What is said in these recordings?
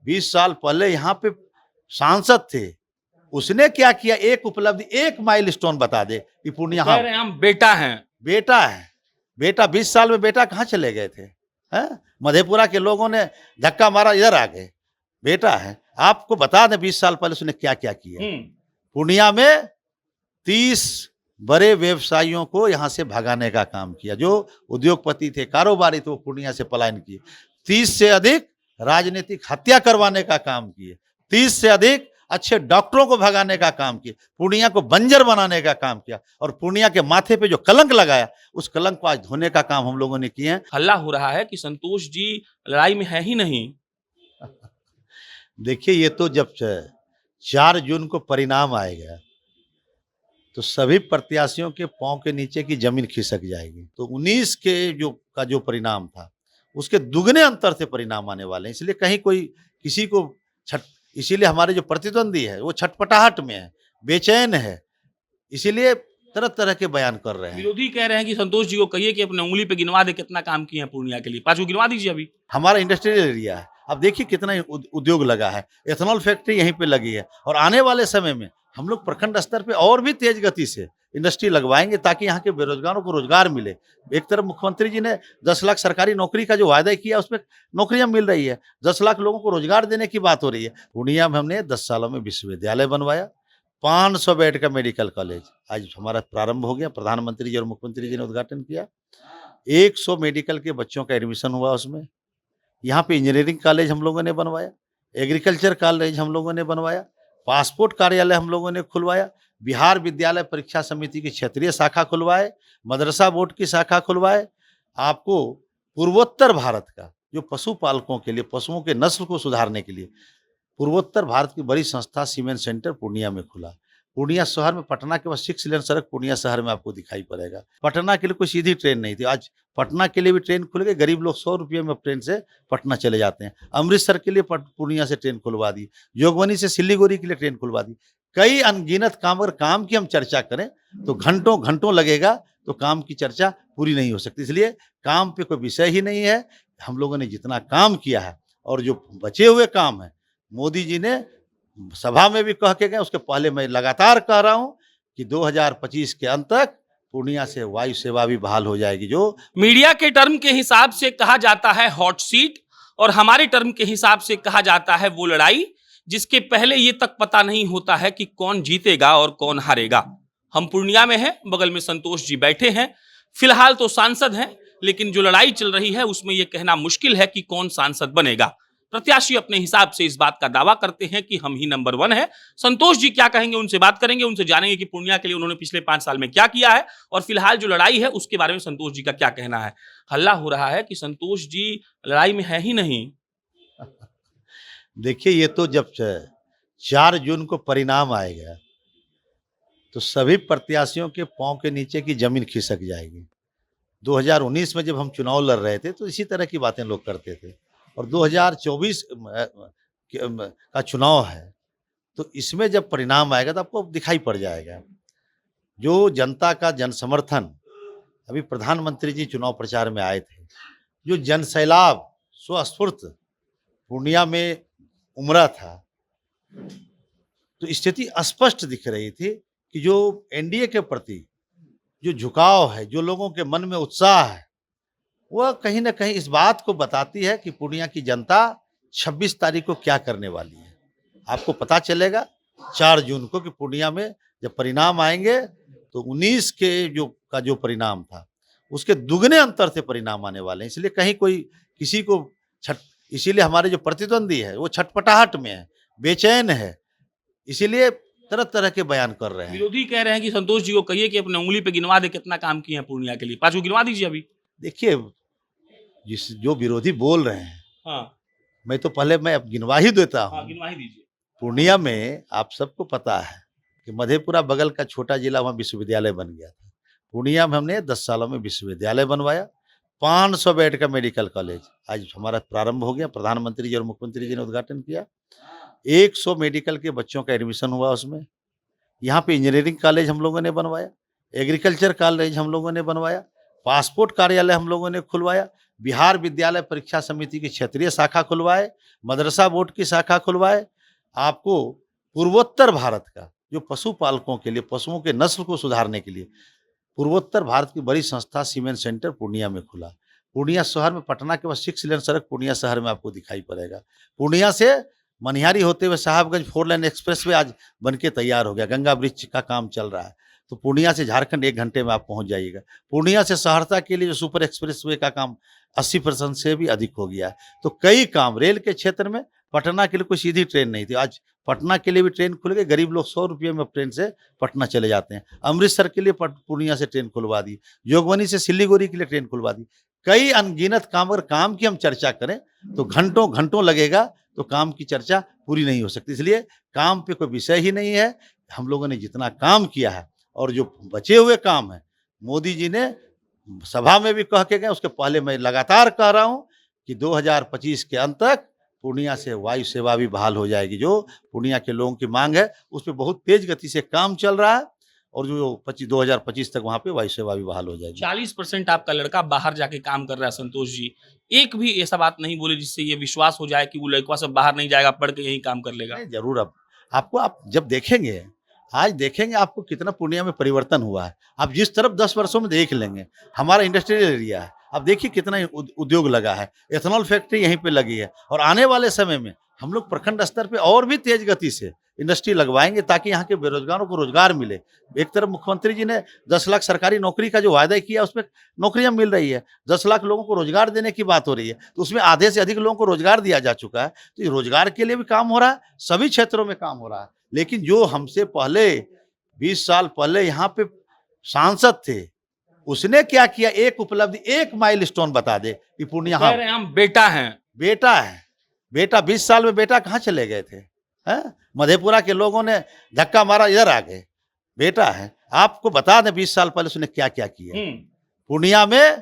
20 साल पहले यहाँ पे सांसद थे, उसने क्या किया, एक उपलब्धि, एक माइलस्टोन बता दे कि पूर्णिया। कह रहे हैं हम बेटा हैं। बेटा है, बेटा 20 साल में बेटा कहाँ चले गए थे? हैं? मधेपुरा के लोगों ने धक्का मारा, इधर आ गए। बेटा है, आपको बता दें 20 साल पहले उसने क्या क्या किया। पूर्णिया में 30 बड़े व्यवसायियों को यहां से भगाने का काम किया। जो उद्योगपति थे, कारोबारी थे, वो पूर्णिया से पलायन किए। 30 से अधिक राजनीतिक हत्या करवाने का काम किए। 30 से अधिक अच्छे डॉक्टरों को भगाने का काम किया। पूर्णिया को बंजर बनाने का काम किया। और पूर्णिया के माथे पे जो कलंक लगाया, उस कलंक को आज धोने का काम हम लोगों ने किए हैं। हल्ला हो रहा है कि संतोष जी लड़ाई में है ही नहीं। देखिए, ये तो जब 4 जून को परिणाम आएगा तो सभी प्रत्याशियों के पांव के नीचे की जमीन खिसक जाएगी। तो 19 के जो परिणाम था, उसके दुगने अंतर से परिणाम आने वाले हैं। इसलिए कहीं कोई किसी को इसीलिए हमारे जो प्रतिद्वंदी है वो छटपटाहट में है, बेचैन है, इसीलिए तरह तरह के बयान कर रहे हैं। विरोधी कह रहे हैं कि संतोष जी को कहिए कि अपने उंगली पे गिनवा दे कितना काम किए हैं पूर्णिया के लिए। 5 को गिनवा दीजिए अभी। हमारा इंडस्ट्रियल एरिया है, अब देखिए कितना उद्योग लगा है। एथेनॉल फैक्ट्री यहीं पे लगी है। और आने वाले समय में हम लोग प्रखंड स्तर पे और भी तेज गति से इंडस्ट्री लगवाएंगे ताकि यहाँ के बेरोजगारों को रोजगार मिले। एक तरफ मुख्यमंत्री जी ने 10 लाख सरकारी नौकरी का जो वायदा किया, उसमें नौकरियां मिल रही है। 10 लाख लोगों को रोजगार देने की बात हो रही है। पूर्णिया में हमने 10 सालों में विश्वविद्यालय बनवाया। 500 बेड का मेडिकल कॉलेज आज हमारा प्रारंभ हो गया। प्रधानमंत्री जी और मुख्यमंत्री जी ने उद्घाटन किया। 100 मेडिकल के बच्चों का एडमिशन हुआ उसमें। यहाँ पे इंजीनियरिंग कॉलेज हम लोगों ने बनवाया, एग्रीकल्चर कॉलेज हम लोगों ने बनवाया, पासपोर्ट कार्यालय हम लोगों ने खुलवाया, बिहार विद्यालय परीक्षा समिति की क्षेत्रीय शाखा खुलवाए, मदरसा बोर्ड की शाखा खुलवाए। आपको पूर्वोत्तर भारत का जो पशुपालकों के लिए, पशुओं के नस्ल को सुधारने के लिए पूर्वोत्तर भारत की बड़ी संस्था सीमेंट सेंटर पूर्णिया में खुला। पूर्णिया शहर में पटना के बाद 6 लेन सड़क पूर्णिया शहर में आपको दिखाई पड़ेगा। पटना के लिए कोई सीधी ट्रेन नहीं थी, आज पटना के लिए भी ट्रेन खुल गई। गरीब लोग 100 रुपये में ट्रेन से पटना चले जाते हैं। अमृतसर के लिए पूर्णिया से ट्रेन खुलवा दी। जोगबनी से सिलीगुड़ी के लिए ट्रेन खुलवा दी। कई अनगिनत काम, अगर काम की हम चर्चा करें तो घंटों घंटों लगेगा, तो काम की चर्चा पूरी नहीं हो सकती। इसलिए काम पे कोई विषय ही नहीं है। हम लोगों ने जितना काम किया है और जो बचे हुए काम है, मोदी जी ने सभा में भी कह के गए, उसके पहले मैं लगातार कह रहा हूं कि 2025 के अंत तक पूर्णिया से वायु सेवा भी बहाल हो जाएगी। जो मीडिया के टर्म के हिसाब से कहा जाता है हॉट सीट, और हमारे टर्म के हिसाब से कहा जाता है वो लड़ाई जिसके पहले ये तक पता नहीं होता है कि कौन जीतेगा और कौन हारेगा। हम पूर्णिया में हैं, बगल में संतोष जी बैठे हैं। फिलहाल तो सांसद हैं, लेकिन जो लड़ाई चल रही है उसमें यह कहना मुश्किल है कि कौन सांसद बनेगा। प्रत्याशी अपने हिसाब से इस बात का दावा करते हैं कि हम ही नंबर 1 है। संतोष जी क्या कहेंगे, उनसे बात करेंगे, उनसे जानेंगे कि पूर्णिया के लिए उन्होंने पिछले 5 साल में क्या किया है और फिलहाल जो लड़ाई है उसके बारे में संतोष जी का क्या कहना है। हल्ला हो रहा है कि संतोष जी लड़ाई में है ही नहीं। देखिए, ये तो जब 4 जून को परिणाम आएगा तो सभी प्रत्याशियों के पांव के नीचे की जमीन खिसक जाएगी। 2019 में जब हम चुनाव लड़ रहे थे तो इसी तरह की बातें लोग करते थे, और 2024 का चुनाव है तो इसमें जब परिणाम आएगा तो आपको दिखाई पड़ जाएगा। जो जनता का जन समर्थन, अभी प्रधानमंत्री जी चुनाव प्रचार में आए थे, जो जन सैलाब स्वस्फूर्त पूर्णिया में उमड़ा था, तो स्थिति स्पष्ट दिख रही थी कि जो एनडीए के प्रति जो झुकाव है, जो लोगों के मन में उत्साह है, वह कहीं ना कहीं इस बात को बताती है कि पूर्णिया की जनता 26 तारीख को क्या करने वाली है। आपको पता चलेगा 4 जून को कि पूर्णिया में जब परिणाम आएंगे तो 19 के जो परिणाम था, उसके दुगने अंतर से परिणाम आने वाले हैं। इसलिए कहीं कोई किसी को इसीलिए हमारे जो प्रतिद्वंदी है वो छटपटाहट में है, बेचैन है, इसीलिए तरह तरह के बयान कर रहे हैं। विरोधी कह रहे हैं कि संतोष जी को कहिए कि अपने उंगली पे गिनवा दे कितना काम किए हैं पूर्णिया के लिए। 5 को गिनवा दीजिए अभी। देखिए, जो विरोधी बोल रहे हैं, हाँ, मैं तो पहले मैं अब गिनवा ही देता हूँ। हाँ, गिनवा ही दीजिए। पूर्णिया में आप सबको पता है कि मधेपुरा बगल का छोटा जिला, वहाँ विश्वविद्यालय बन गया था। पूर्णिया में हमने 10 सालों में विश्वविद्यालय बनवाया। 500 बेड का मेडिकल कॉलेज आज हमारा प्रारंभ हो गया। प्रधानमंत्री जी और मुख्यमंत्री जी ने उद्घाटन किया। 100 मेडिकल के बच्चों का एडमिशन हुआ उसमें। यहाँ पे इंजीनियरिंग कॉलेज हम लोगों ने बनवाया, एग्रीकल्चर कॉलेज हम लोगों ने बनवाया, पासपोर्ट कार्यालय हम लोगों ने खुलवाया, बिहार विद्यालय परीक्षा समिति की क्षेत्रीय शाखा खुलवाए, मदरसा बोर्ड की शाखा खुलवाए। आपको पूर्वोत्तर भारत का जो पशुपालकों के लिए, पशुओं के नस्ल को सुधारने के लिए पूर्वोत्तर भारत की बड़ी संस्था सीमेंट सेंटर पूर्णिया में खुला। पूर्णिया शहर में, पटना के बाद 6 लेन सड़क पूर्णिया शहर में आपको दिखाई पड़ेगा। पूर्णिया से मनिहारी होते हुए साहबगंज 4 लेन एक्सप्रेसवे आज बनके तैयार हो गया। गंगा ब्रिज का काम चल रहा है, तो पूर्णिया से झारखंड 1 घंटे में आप पहुंच जाइएगा। पूर्णिया से सहरसा के लिए जो सुपर एक्सप्रेसवे का काम 80% से भी अधिक हो गया है। तो कई काम रेल के क्षेत्र में, पटना के लिए कोई सीधी ट्रेन नहीं थी, आज पटना के लिए भी ट्रेन खुल गई। गरीब लोग 100 रुपये में ट्रेन से पटना चले जाते हैं। अमृतसर के लिए पूर्णिया से ट्रेन खुलवा दी, जोगबनी से सिलीगुड़ी के लिए ट्रेन खुलवा दी। कई अनगिनत काम, अगर काम की हम चर्चा करें तो घंटों घंटों लगेगा, तो काम की चर्चा पूरी नहीं हो सकती। इसलिए काम पे कोई विषय ही नहीं है। हम लोगों ने जितना काम किया है और जो बचे हुए काम है, मोदी जी ने सभा में भी कह के गए, उसके पहले मैं लगातार कह रहा हूँ कि 2025 के अंत तक पूर्णिया से वायु सेवा भी बहाल हो जाएगी। जो पूर्णिया के लोगों की मांग है, उस पर बहुत तेज गति से काम चल रहा है, और जो 2025 तक वहाँ पे वायु सेवा भी बहाल हो जाएगी। 40% आपका लड़का बाहर जाके काम कर रहा है संतोष जी, एक भी ऐसा बात नहीं बोले जिससे ये विश्वास हो जाए कि वो लड़का सब बाहर नहीं जाएगा, पढ़ के यही काम कर लेगा। नहीं, जरूर। अब आपको, आप जब देखेंगे, आज देखेंगे आपको कितना पूर्णिया में परिवर्तन हुआ है। आप जिस तरफ 10 वर्षों में देख लेंगे, हमारा इंडस्ट्रियल एरिया है, अब देखिए कितना उद्योग लगा है। एथेनॉल फैक्ट्री यहीं पे लगी है, और आने वाले समय में हम लोग प्रखंड स्तर पे और भी तेज गति से इंडस्ट्री लगवाएंगे, ताकि यहाँ के बेरोजगारों को रोजगार मिले। एक तरफ मुख्यमंत्री जी ने 10 लाख सरकारी नौकरी का जो वायदा किया, उसमें नौकरियां मिल रही है। 10 लाख लोगों को रोजगार देने की बात हो रही है, तो उसमें आधे से अधिक लोगों को रोजगार दिया जा चुका है। तो ये रोजगार के लिए भी काम हो रहा है, सभी क्षेत्रों में काम हो रहा है। लेकिन जो हमसे पहले 20 साल पहले यहाँ पे सांसद थे, उसने क्या किया? एक उपलब्धि, एक माइलस्टोन बता दे कि पूर्णिया हम बेटा हैं। बेटा है। बेटा 20 साल में बेटा कहाँ चले गए थे? मधेपुरा के लोगों ने धक्का मारा, इधर आ गए। बेटा है। आपको बता दें 20 साल पहले उसने क्या क्या किया। पूर्णिया में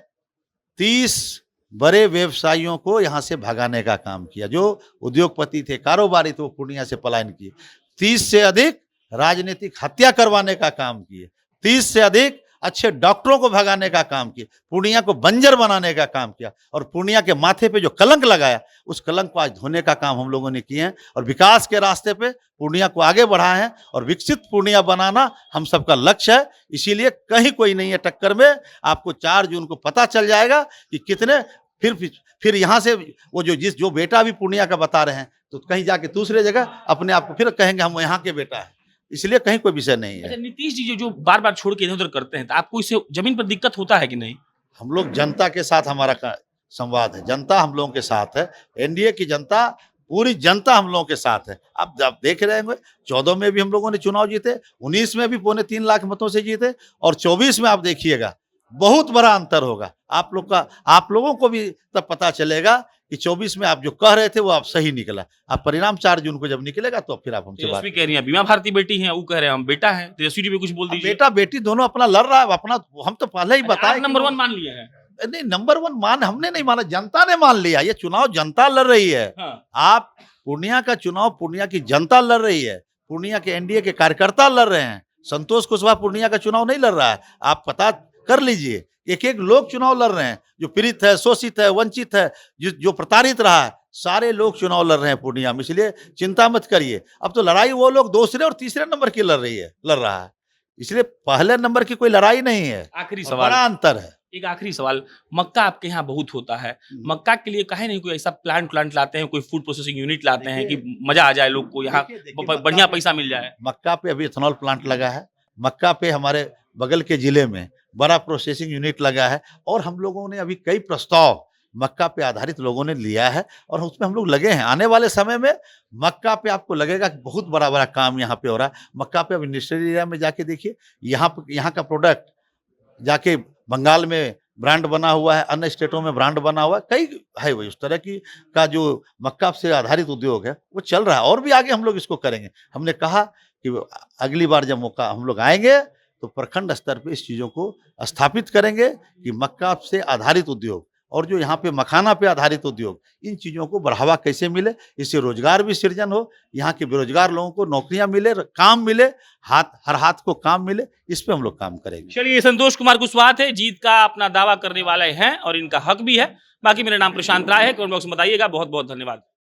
30 बड़े व्यवसायियों को यहाँ से भगाने का काम किया। जो उद्योगपति थे, कारोबारी थे, वो पूर्णिया से पलायन किए। 30 से अधिक राजनीतिक हत्या करवाने का काम किए। 30 से अधिक अच्छे डॉक्टरों को भगाने का काम किया। पूर्णिया को बंजर बनाने का काम किया, और पूर्णिया के माथे पे जो कलंक लगाया, उस कलंक को आज धोने का काम हम लोगों ने किए हैं, और विकास के रास्ते पे पूर्णिया को आगे बढ़ाए हैं, और विकसित पूर्णिया बनाना हम सबका लक्ष्य है। इसीलिए कहीं कोई नहीं है टक्कर में। आपको 4 जून को पता चल जाएगा कि कितने फिर यहाँ से वो जो बेटा भी पूर्णिया का बता रहे हैं, तो कहीं जाके दूसरे जगह अपने आप को फिर कहेंगे हम यहाँ के बेटा है। इसलिए कहीं कोई विषय नहीं है। अच्छा, नीतीश जी जो बार बार छोड़ के इधर उधर करते हैं, तो आपको इससे जमीन पर दिक्कत होता है कि नहीं? हम लोग जनता के साथ, हमारा संवाद है, जनता हम लोगों के साथ है। एनडीए की जनता, पूरी जनता हम लोगों के साथ है। आप देख रहे होंगे 14 में भी हम लोगों ने चुनाव जीते, 19 में भी 2.25 लाख मतों से जीते, और 24 में आप देखिएगा बहुत बड़ा अंतर होगा। आप लोगों को भी तब पता चलेगा कि 24 में आप जो कह रहे थे वो आप सही निकला। आप परिणाम 4 जून को जब निकलेगा, तो फिर आप हमसे बात कह रही हैं बीमा भारती बेटी हैं, वो कह रहे हैं हम बेटा हैं। तेजस्वी जी भी कुछ बोल दीजिए। बेटा बेटी दोनों अपना लड़ रहा है, अपना हम तो पहले ही बताए। नंबर 1 मान लिया है? नहीं, नंबर 1 हमने नहीं माना, जनता ने मान लिया। ये चुनाव जनता लड़ रही है। हाँ। आप पूर्णिया का चुनाव पूर्णिया की जनता लड़ रही है, पूर्णिया के एनडीए के कार्यकर्ता लड़ रहे हैं। संतोष कुशवाहा पूर्णिया का चुनाव नहीं लड़ रहा है। आप पता कर लीजिए, एक एक लोग चुनाव लड़ रहे हैं। जो पीड़ित है, शोषित है, वंचित है, जो प्रताड़ित रहा है, सारे लोग चुनाव लड़ रहे हैं पूर्णिया में। इसलिए चिंता मत करिए। अब तो लड़ाई वो लोग दूसरे और तीसरे नंबर की लड़ रहा है। इसलिए पहले नंबर की कोई लड़ाई नहीं है। आखिरी सवाल, बड़ा अंतर है। एक आखिरी सवाल, मक्का आपके यहाँ बहुत होता है, मक्का के लिए काहे नहीं कोई ऐसा प्लांट लाते हैं, कोई फूड प्रोसेसिंग यूनिट लाते हैं कि मजा आ जाए लोग को, यहाँ बढ़िया पैसा मिल जाए? मक्का पे अभी एथेनॉल प्लांट लगा है। मक्का पे हमारे बगल के जिले में बड़ा प्रोसेसिंग यूनिट लगा है, और हम लोगों ने अभी कई प्रस्ताव मक्का पे आधारित लोगों ने लिया है, और उसमें हम लोग लगे हैं। आने वाले समय में मक्का पे आपको लगेगा कि बहुत बड़ा बड़ा काम यहाँ पे हो रहा है। मक्का पे अब इंडस्ट्रियल एरिया में जाके देखिए, यहाँ का प्रोडक्ट जाके बंगाल में ब्रांड बना हुआ है, अन्य स्टेटों में ब्रांड बना हुआ है, कई है वही उस तरह की का जो मक्का से आधारित उद्योग है वो चल रहा है, और भी आगे हम लोग इसको करेंगे। हमने कहा कि अगली बार जब मौका हम लोग आएंगे, तो प्रखंड स्तर पे इस चीज़ों को स्थापित करेंगे कि मक्का से आधारित उद्योग और जो यहाँ पे मखाना पे आधारित उद्योग, इन चीज़ों को बढ़ावा कैसे मिले, इससे रोजगार भी सृजन हो, यहाँ के बेरोजगार लोगों को नौकरियां मिले, काम मिले, हर हाथ को काम मिले, इस पे हम लोग काम करेंगे। चलिए, संतोष कुमार कुशवाहा थे, जीत का अपना दावा करने वाले हैं और इनका हक भी है। बाकी मेरा नाम प्रशांत राय है, कमेंट बॉक्स में बताइएगा। बहुत बहुत धन्यवाद।